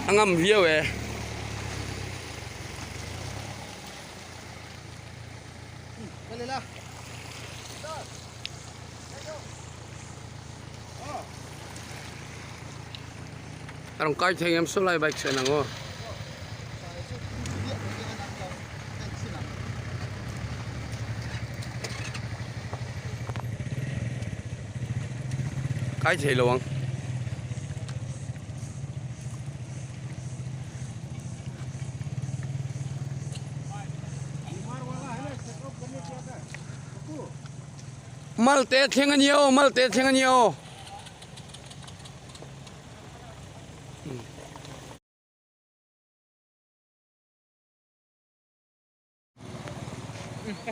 angam view eh Arong kai theng em sulai bike se nango kai thei lawang malte thengan yo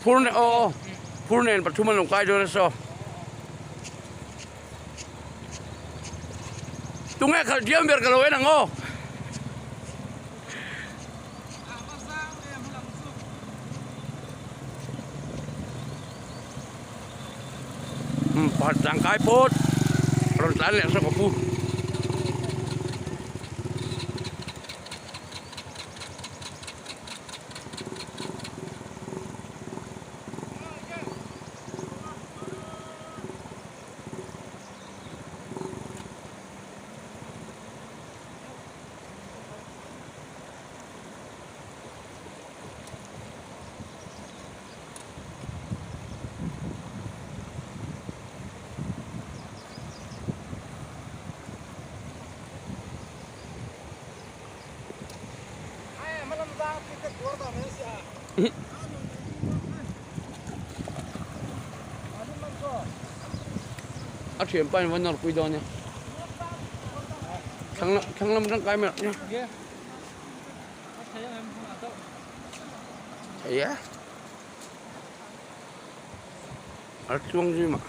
Purne oh Purne Pathuman long kai do so tungai khal diam ber kalau enang oh Padang kai pot rontan le so ko a thiam pan van nor pui do ne khang lam rang kai me ne ya ar chuang ji ma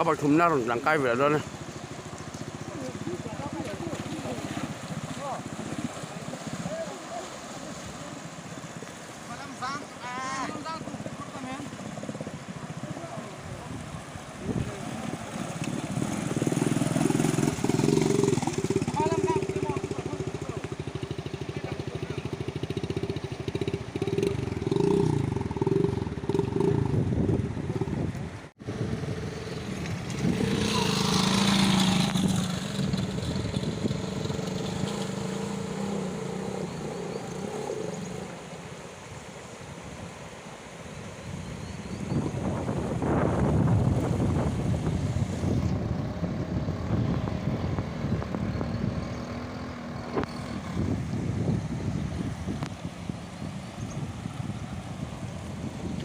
apa thum na ron lang kai ve do ne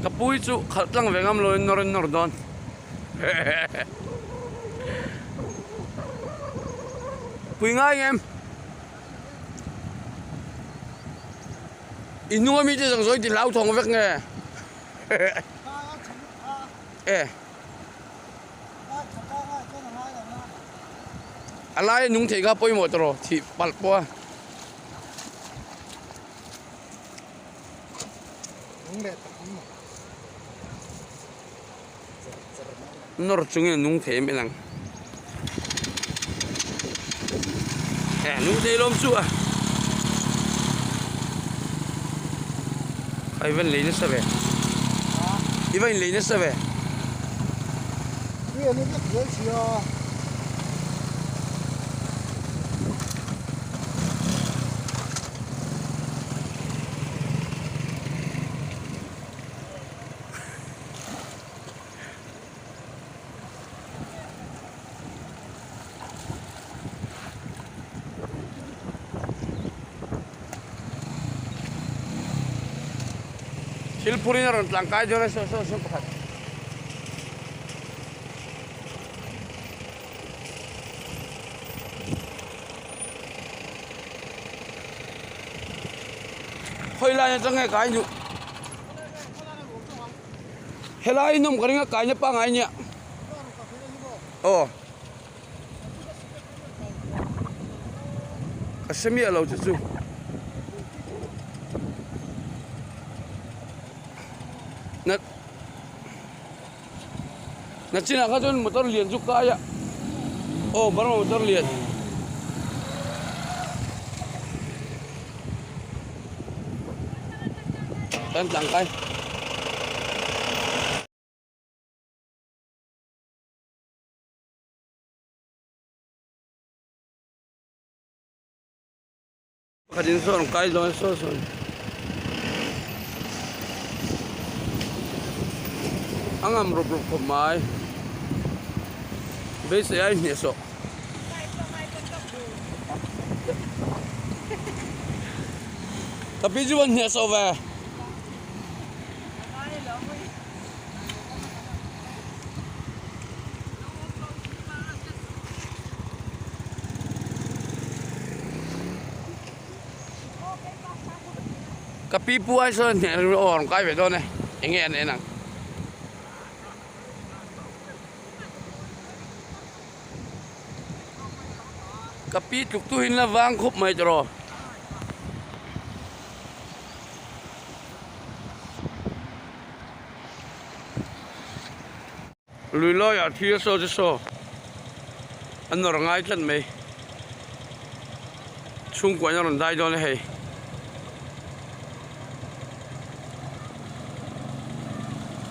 Kapui chu khatlang vengam lo nor don pui ngai em inua mi je jang zoi ti lau thong vek nge alai nung thei ga poi mo tro thi pal po nor chung nung thei me lang nung thei lom chu ai ven leine sa ve i ven leine sa veนี่นี่ก็เยอะเชียว Silpurin ron langkai jore so pakat. khơi lại cho nghe cái nhụ hết lại nôm cái nghe cái nhá pa ngay nhá ồ cái xem gì lâu chứ chú na china ka jon motor lian ju kaya oh baru motor lian tan tang kai kadin so kai lo so angam rup rup mai base ai ni so tapi juan ni so về kapi puai sơn thì on cái về đó này anh nghe này nè kapi trục tu hin là vang khúc mày rồi lùi loi à thi số chứ số anh nó ngay chân mày xung quanh nó đai đó này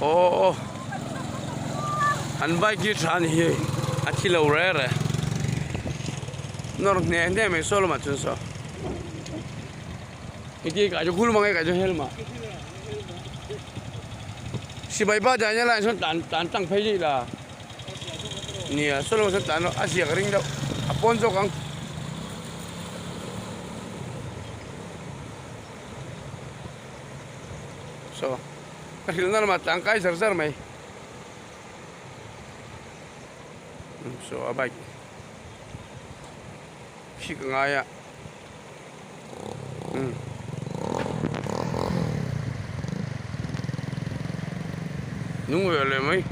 oh anh bay kia tràn hi anh chỉ lâu rồi nó nè nè mày số mà chân số cái gì cả cho khuôn mà cái cho hết mà si bay ba chạy nhá lại son tán tăng phải gì là nè số mà son tán nó ăn cái ring đâu apon cho căng so cái hình nó mà tăng cái sờ mày so bay khi cái ngay à đúng rồi là mấy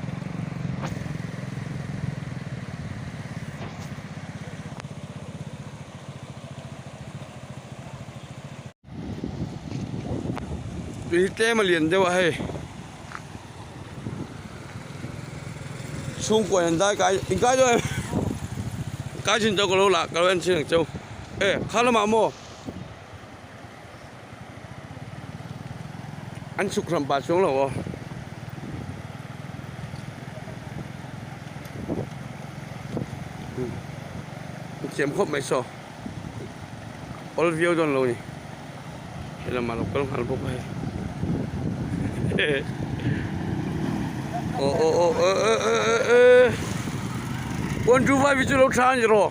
vì thế mà liền đâu hay xung quanh đây cái rồi cái chuyện đâu có lâu là cái anh xin châu ê khá là mà anh sụp làm bà xuống rồi xem khóc mấy so all view don rồi là mà nó có hal bốc hay ô quân chú vai bị chú lâu xa rồi